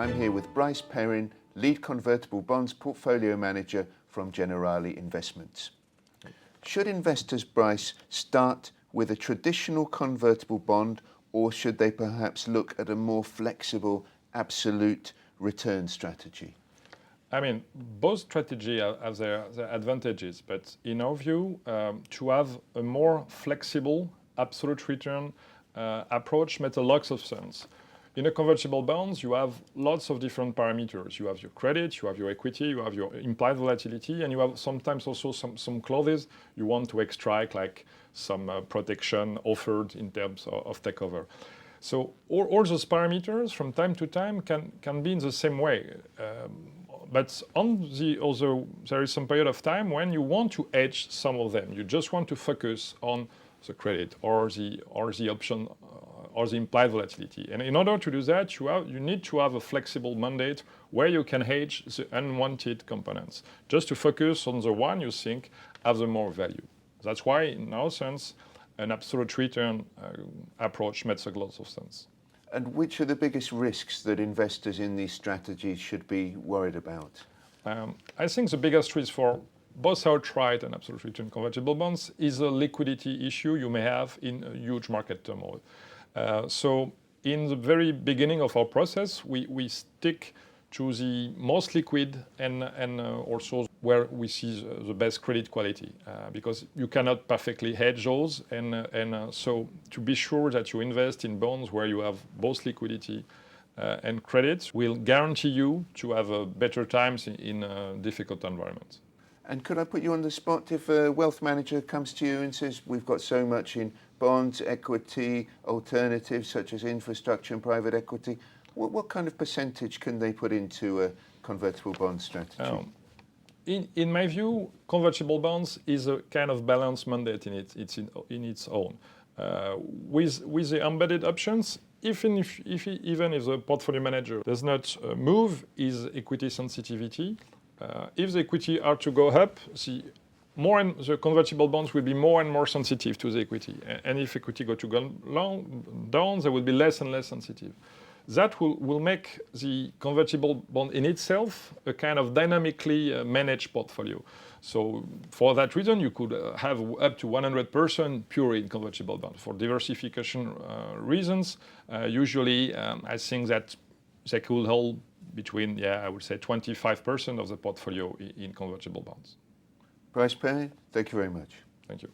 I'm here with Brice Perin, Lead Convertible Bonds Portfolio Manager from Generali Investments. Should investors, Brice, start with a traditional convertible bond, or should they perhaps look at a more flexible, absolute return strategy? I mean, both strategies have their advantages, but in our view, to have a more flexible, absolute return approach makes a lot of sense. In a convertible bonds, you have lots of different parameters. You have your credit, you have your equity, you have your implied volatility, and you have sometimes also some clauses you want to extract, like some protection offered in terms of takeover. So all those parameters from time to time can be in the same way. But on the other, there is some period of time when you want to hedge some of them. You just want to focus on the credit or the option or the implied volatility. And in order to do that, you need to have a flexible mandate where you can hedge the unwanted components, just to focus on the one you think have the more value. That's why, in our sense, an absolute return approach makes a lot of sense. And which are the biggest risks that investors in these strategies should be worried about? I think the biggest risk for both outright and absolute return convertible bonds is a liquidity issue you may have in a huge market turmoil. So in the very beginning of our process, we stick to the most liquid and also where we see the best credit quality, because you cannot perfectly hedge those. So to be sure that you invest in bonds where you have both liquidity and credit will guarantee you to have better times in difficult environments. And could I put you on the spot if a wealth manager comes to you and says, we've got so much in bonds, equity, alternatives such as infrastructure and private equity, what kind of percentage can they put into a convertible bond strategy? In my view, convertible bonds is a kind of balanced mandate in its own. With the embedded options, even if the portfolio manager does not move his equity sensitivity, if the equity are to go up, the convertible bonds will be more and more sensitive to the equity. And if equity go down, they will be less and less sensitive. That will make the convertible bond in itself a kind of dynamically managed portfolio. So for that reason, you could have up to 100% pure in convertible bond. For diversification reasons, usually I think that they could hold between, I would say 25% of the portfolio in convertible bonds. Brice Perin, thank you very much. Thank you.